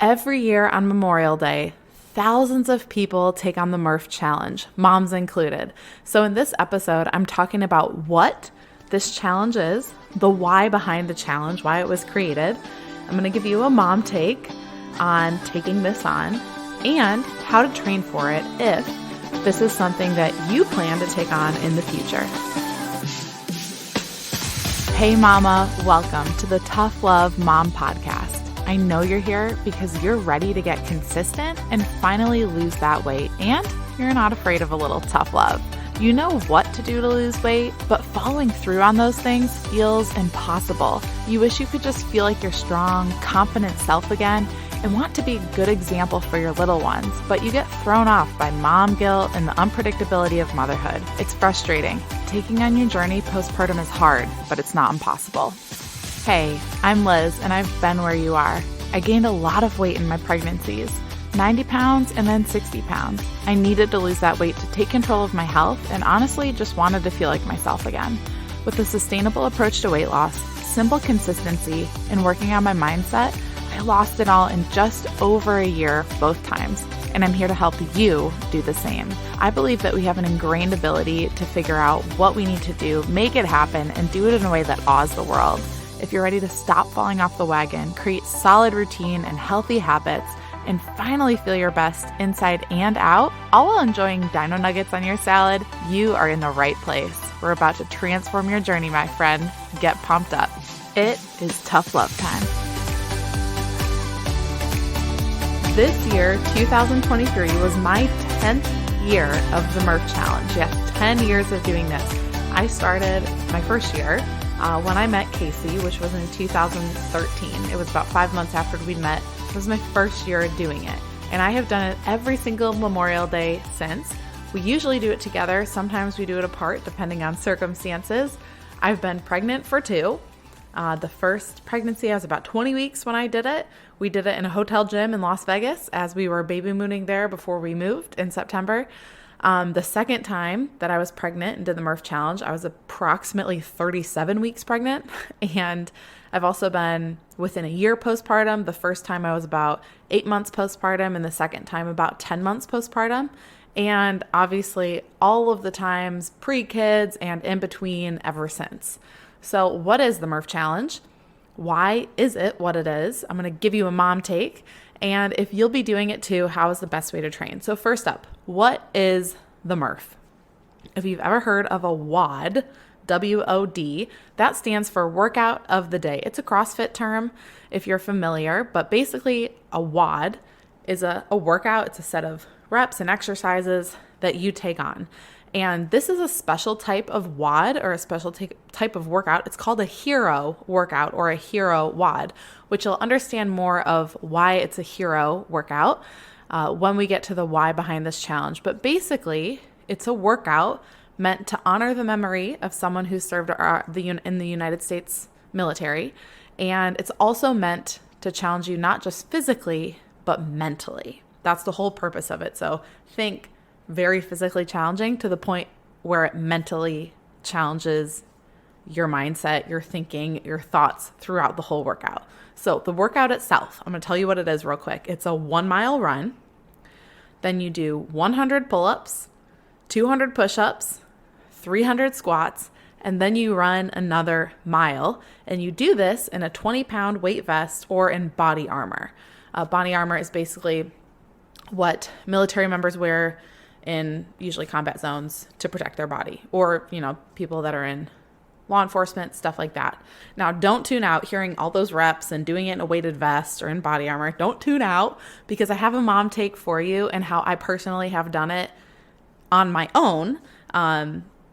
Every year on Memorial Day, thousands of people take on the Murph challenge, moms included. So in this episode, I'm talking about what this challenge is, the why behind the challenge, why it was created. I'm going to give you a mom take on taking this on and how to train for it if this is something that you plan to take on in the future. Hey mama, welcome to the Tough Love Mom Podcast. I know you're here because you're ready to get consistent and finally lose that weight, and you're not afraid of a little tough love. You know what to do to lose weight, but following through on those things feels impossible. You wish you could just feel like your strong, confident self again and want to be a good example for your little ones, but you get thrown off by mom guilt and the unpredictability of motherhood. It's frustrating. Taking on your journey postpartum is hard, but it's not impossible. Hey, I'm Liz, and I've been where you are. I gained a lot of weight in my pregnancies, 90 pounds and then 60 pounds. I needed to lose that weight to take control of my health and honestly just wanted to feel like myself again. With a sustainable approach to weight loss, simple consistency, and working on my mindset, I lost it all in just over a year both times, and I'm here to help you do the same. I believe that we have an ingrained ability to figure out what we need to do, make it happen, and do it in a way that awes the world. If you're ready to stop falling off the wagon, create solid routine and healthy habits, and finally feel your best inside and out, all while enjoying dino nuggets on your salad, you are in the right place. We're about to transform your journey, my friend. Get pumped up. It is tough love time. This year, 2023, was my 10th year of the Murph Challenge. Yes, 10 years of doing this. I started my first year when I met Casey, which was in 2013. It was about 5 months after we met. It was my first year doing it. And I have done it every single Memorial Day since. We usually do it together. Sometimes we do it apart, depending on circumstances. I've been pregnant for 2. The first pregnancy, I was about 20 weeks when I did it. We did it in a hotel gym in Las Vegas as we were baby mooning there before we moved in September. The second time that I was pregnant and did the Murph Challenge, I was approximately 37 weeks pregnant. And I've also been within a year postpartum. The first time I was about 8 months postpartum and the second time about 10 months postpartum. And obviously all of the times pre-kids and in between ever since. So what is the Murph Challenge? Why is it what it is? I'm going to give you a mom take. And if you'll be doing it too, how is the best way to train? So first up, what is the Murph? If you've ever heard of a WOD, W-O-D, that stands for workout of the day. It's a CrossFit term if you're familiar, but basically a WOD is a workout. It's a set of reps and exercises that you take on. And this is a special type of WOD or a special type of workout. It's called a hero workout or a hero WOD, which you'll understand more of why it's a hero workout when we get to the why behind this challenge. But basically, it's a workout meant to honor the memory of someone who served in the United States military. And it's also meant to challenge you not just physically, but mentally. That's the whole purpose of it. So think very physically challenging to the point where it mentally challenges your mindset, your thinking, your thoughts throughout the whole workout. So the workout itself, I'm going to tell you what it is real quick. It's a 1 mile run. Then you do 100 pull-ups, 200 push-ups, 300 squats, and then you run another mile. And you do this in a 20-pound weight vest or in body armor. Body armor is basically what military members wear in usually combat zones to protect their body, or, people that are in law enforcement, stuff like that. Now, don't tune out hearing all those reps and doing it in a weighted vest or in body armor. Don't tune out, because I have a mom take for you and how I personally have done it on my own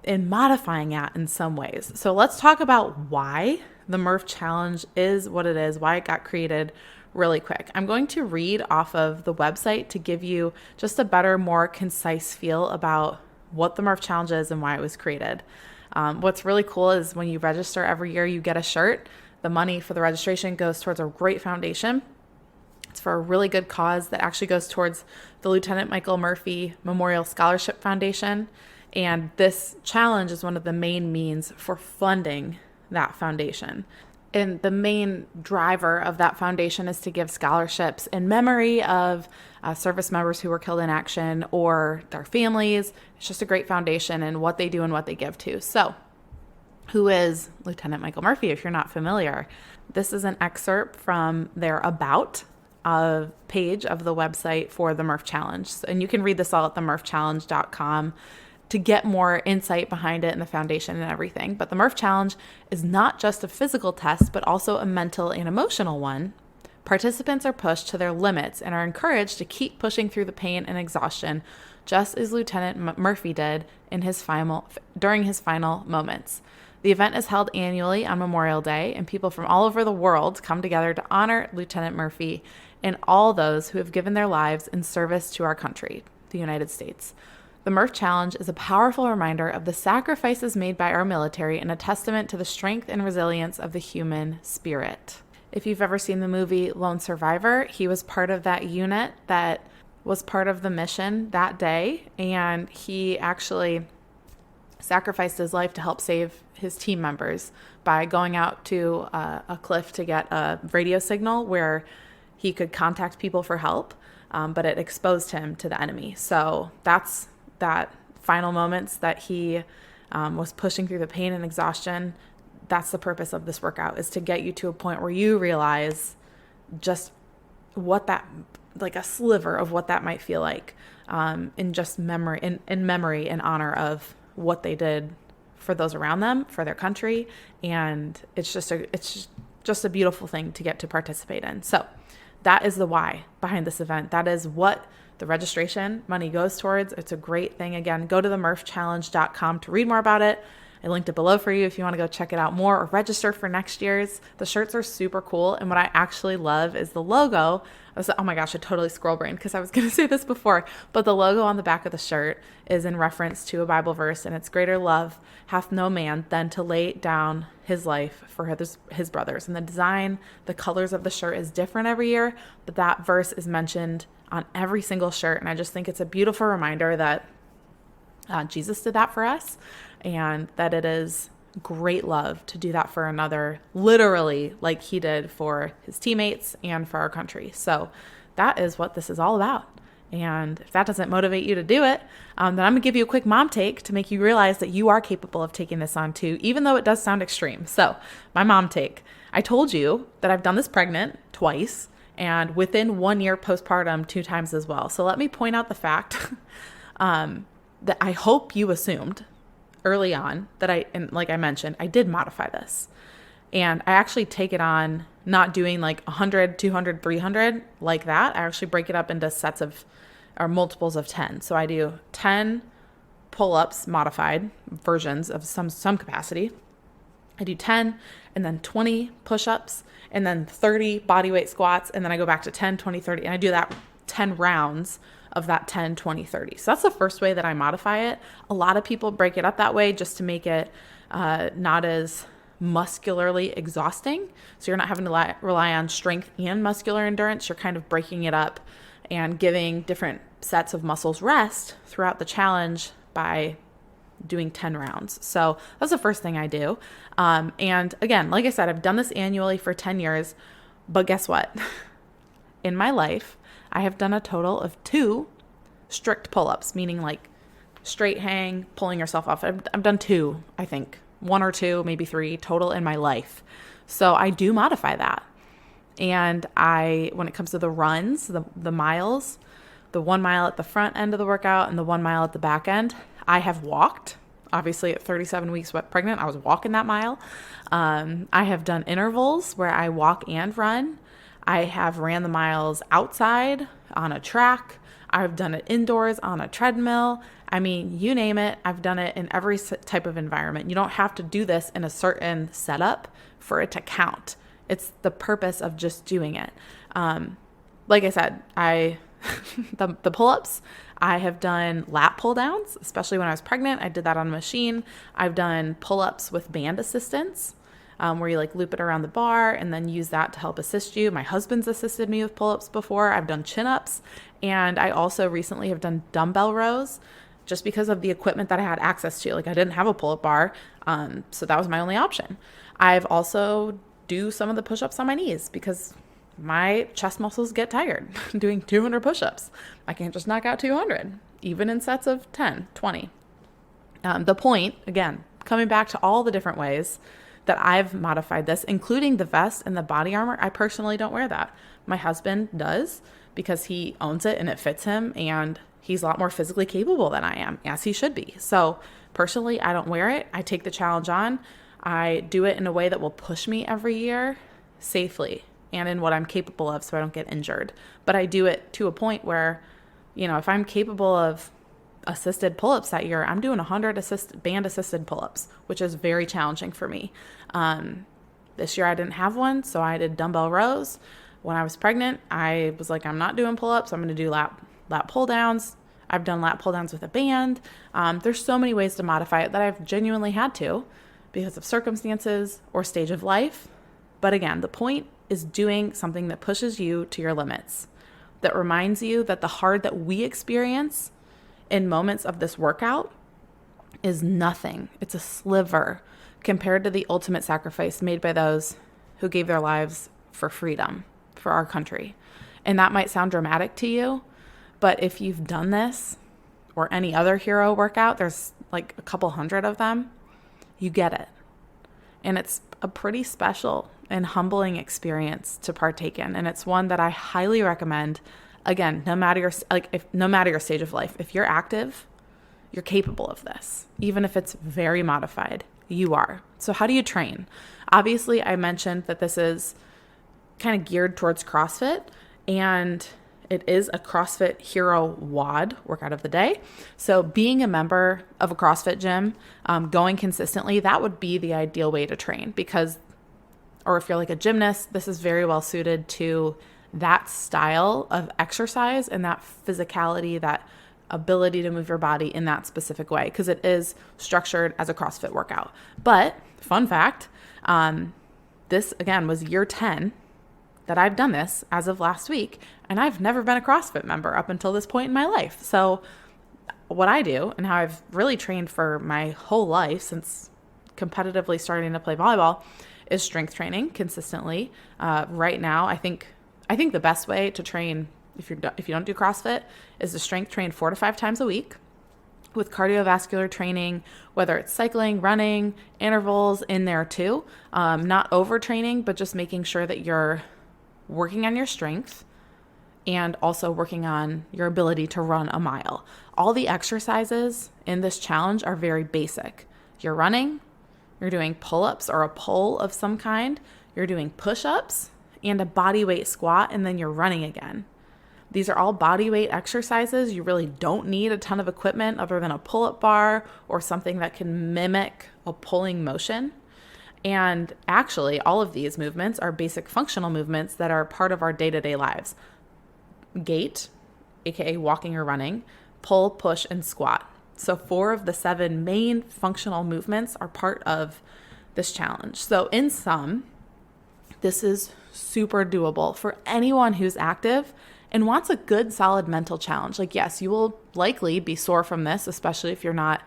in modifying it in some ways. So let's talk about why the Murph Challenge is what it is, why it got created really quick. I'm going to read off of the website to give you just a better, more concise feel about what the Murph Challenge is and why it was created. What's really cool is when you register every year, you get a shirt. The money for the registration goes towards a great foundation. It's for a really good cause that actually goes towards the Lieutenant Michael Murphy Memorial Scholarship Foundation. And this challenge is one of the main means for funding that foundation. And the main driver of that foundation is to give scholarships in memory of service members who were killed in action or their families. It's just a great foundation in what they do and what they give to. So, who is Lieutenant Michael Murphy, if you're not familiar? This is an excerpt from their About page of the website for the Murph Challenge. And you can read this all at themurphchallenge.com to get more insight behind it and the foundation and everything. But the Murph Challenge is not just a physical test, but also a mental and emotional one. Participants are pushed to their limits and are encouraged to keep pushing through the pain and exhaustion, just as Lieutenant Murphy did during his final moments. The event is held annually on Memorial Day, and people from all over the world come together to honor Lieutenant Murphy and all those who have given their lives in service to our country, the United States. The Murph Challenge is a powerful reminder of the sacrifices made by our military and a testament to the strength and resilience of the human spirit. If you've ever seen the movie Lone Survivor, he was part of that unit that was part of the mission that day, and he actually sacrificed his life to help save his team members by going out to a cliff to get a radio signal where he could contact people for help, but it exposed him to the enemy. So that's that final moments that he was pushing through the pain and exhaustion. That's the purpose of this workout, is to get you to a point where you realize just what that, like a sliver of what that might feel like, in just memory, in memory and honor of what they did for those around them, for their country. And it's just a beautiful thing to get to participate in. So that is the why behind this event. That is what the registration money goes towards. It's a great thing. Again, go to themurphchallenge.com to read more about it. I linked it below for you if you want to go check it out more or register for next year's. The shirts are super cool. And what I actually love is the logo. Oh my gosh, I totally scroll brained because I was going to say this before, but the logo on the back of the shirt is in reference to a Bible verse, and it's greater love hath no man than to lay down his life for his brothers. And the design, the colors of the shirt is different every year, but that verse is mentioned on every single shirt. And I just think it's a beautiful reminder that Jesus did that for us, and that it is great love to do that for another, literally like he did for his teammates and for our country. So that is what this is all about. And if that doesn't motivate you to do it, then I'm going to give you a quick mom take to make you realize that you are capable of taking this on too, even though it does sound extreme. So my mom take. I told you that I've done this pregnant twice and within 1 year postpartum 2 times as well. So let me point out the fact that I hope you assumed early on that and like I mentioned, I did modify this. And I actually take it on not doing like 100, 200, 300 like that. I actually break it up into sets of, or multiples of 10. So I do 10 pull-ups, modified versions of some capacity. I do 10 and then 20 push-ups and then 30 bodyweight squats. And then I go back to 10, 20, 30. And I do that 10 rounds of that 10, 20, 30. So that's the first way that I modify it. A lot of people break it up that way just to make it not as muscularly exhausting. So you're not having to rely on strength and muscular endurance. You're kind of breaking it up and giving different sets of muscles rest throughout the challenge by doing 10 rounds. So that's the first thing I do. And again, like I said, I've done this annually for 10 years, but guess what? In my life, I have done a total of 2 strict pull-ups, meaning like straight hang, pulling yourself off. I've done 2, I think. 1 or 2, maybe 3 total in my life. So I do modify that. And when it comes to the runs, the miles, the 1 mile at the front end of the workout and the 1 mile at the back end, I have walked. Obviously, at 37 weeks pregnant, I was walking that mile. I have done intervals where I walk and run. I have ran the miles outside on a track. I've done it indoors on a treadmill. I mean, you name it. I've done it in every type of environment. You don't have to do this in a certain setup for it to count. It's the purpose of just doing it. Like I said, the pull-ups, I have done lat pull downs, especially when I was pregnant. I did that on a machine. I've done pull-ups with band assistance, where you like loop it around the bar and then use that to help assist you. My husband's assisted me with pull-ups before. I've done chin-ups, and I also recently have done dumbbell rows just because of the equipment that I had access to. Like I didn't have a pull-up bar, so that was my only option. I've also do some of the push-ups on my knees because my chest muscles get tired doing 200 push-ups. I can't just knock out 200, even in sets of 10, 20. The point, again, coming back to all the different ways that I've modified this, including the vest and the body armor, I personally don't wear that. My husband does because he owns it and it fits him, and he's a lot more physically capable than I am, as he should be. So personally, I don't wear it. I take the challenge on. I do it in a way that will push me every year safely and in what I'm capable of so I don't get injured. But I do it to a point where, if I'm capable of assisted pull-ups that year, I'm doing 100 band assisted pull-ups, which is very challenging for me. This year I didn't have one, so I did dumbbell rows. When I was pregnant, I was like, I'm not doing pull-ups. I'm going to do lap pull downs. I've done lap pull downs with a band. There's so many ways to modify it that I've genuinely had to because of circumstances or stage of life. But again, the point is doing something that pushes you to your limits, that reminds you that the hard that we experience in moments of this workout is nothing. It's a sliver compared to the ultimate sacrifice made by those who gave their lives for freedom, for our country. And that might sound dramatic to you, but if you've done this or any other hero workout, there's like a couple hundred of them, you get it. And it's a pretty special and humbling experience to partake in. And it's one that I highly recommend. Again, no matter your stage of life, if you're active, you're capable of this. Even if it's very modified, you are. So how do you train? Obviously, I mentioned that this is kind of geared towards CrossFit, and it is a CrossFit Hero WOD, workout of the day. So being a member of a CrossFit gym, going consistently, that would be the ideal way to train or if you're like a gymnast, this is very well suited to that style of exercise and that physicality, that ability to move your body in that specific way, because it is structured as a CrossFit workout. But fun fact, this again was year 10 that I've done this as of last week, and I've never been a CrossFit member up until this point in my life. So what I do and how I've really trained for my whole life since competitively starting to play volleyball is strength training consistently. Right now, I think the best way to train if you don't do CrossFit is to strength train 4 to 5 times a week with cardiovascular training, whether it's cycling, running, intervals in there too. Not overtraining, but just making sure that you're working on your strength and also working on your ability to run a mile. All the exercises in this challenge are very basic. You're running, you're doing pull-ups or a pull of some kind, you're doing push-ups and a body weight squat, and then you're running again. These are all body weight exercises. You really don't need a ton of equipment other than a pull-up bar or something that can mimic a pulling motion. And actually, all of these movements are basic functional movements that are part of our day-to-day lives. Gait, aka walking or running, pull, push, and squat. So 4 of the 7 main functional movements are part of this challenge. So in sum, this is super doable for anyone who's active and wants a good, solid mental challenge. Like, yes, you will likely be sore from this, especially if you're not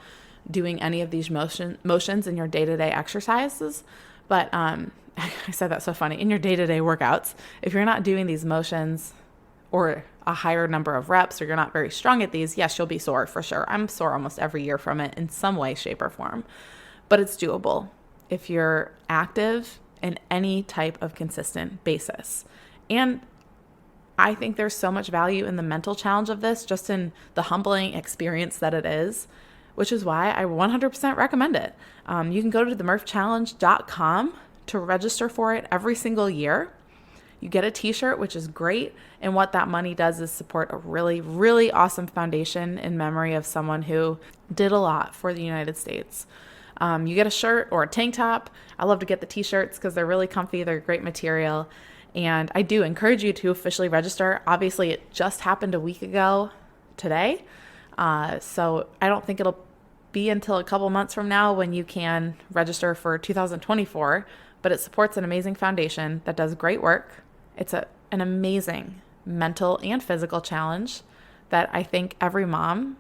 doing any of these motions in your day-to-day exercises. But I said that so funny, in your day-to-day workouts, if you're not doing these motions or a higher number of reps, or you're not very strong at these, yes, you'll be sore for sure. I'm sore almost every year from it in some way, shape, or form. But it's doable if you're active in any type of consistent basis. And I think there's so much value in the mental challenge of this, just in the humbling experience that it is, which is why I 100% recommend it. You can go to themurphchallenge.com to register for it every single year. You get a t-shirt, which is great. And what that money does is support a really, really awesome foundation in memory of someone who did a lot for the United States. You get a shirt or a tank top. I love to get the t-shirts because they're really comfy. They're great material. And I do encourage you to officially register. Obviously, it just happened a week ago today. So I don't think it'll be until a couple months from now when you can register for 2024. But it supports an amazing foundation that does great work. It's an amazing mental and physical challenge that I think every mom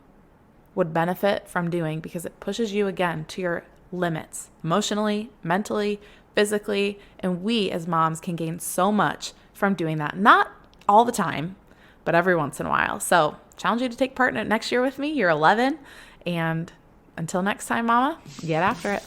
would benefit from doing because it pushes you again to your limits emotionally, mentally, physically, and we as moms can gain so much from doing that. Not all the time, but every once in a while. So challenge you to take part in it next year with me. You're 11. And until next time, Mama, get after it.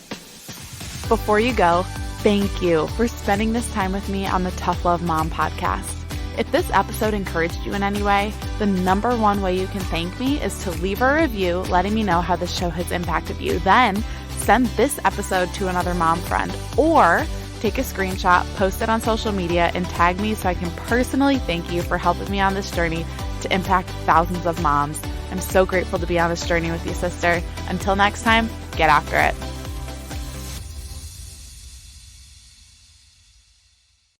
Before you go, thank you for spending this time with me on the Tough Love Mom podcast. If this episode encouraged you in any way, the number one way you can thank me is to leave a review letting me know how this show has impacted you. Then send this episode to another mom friend, or take a screenshot, post it on social media, and tag me so I can personally thank you for helping me on this journey to impact thousands of moms. I'm so grateful to be on this journey with you, sister. Until next time, get after it.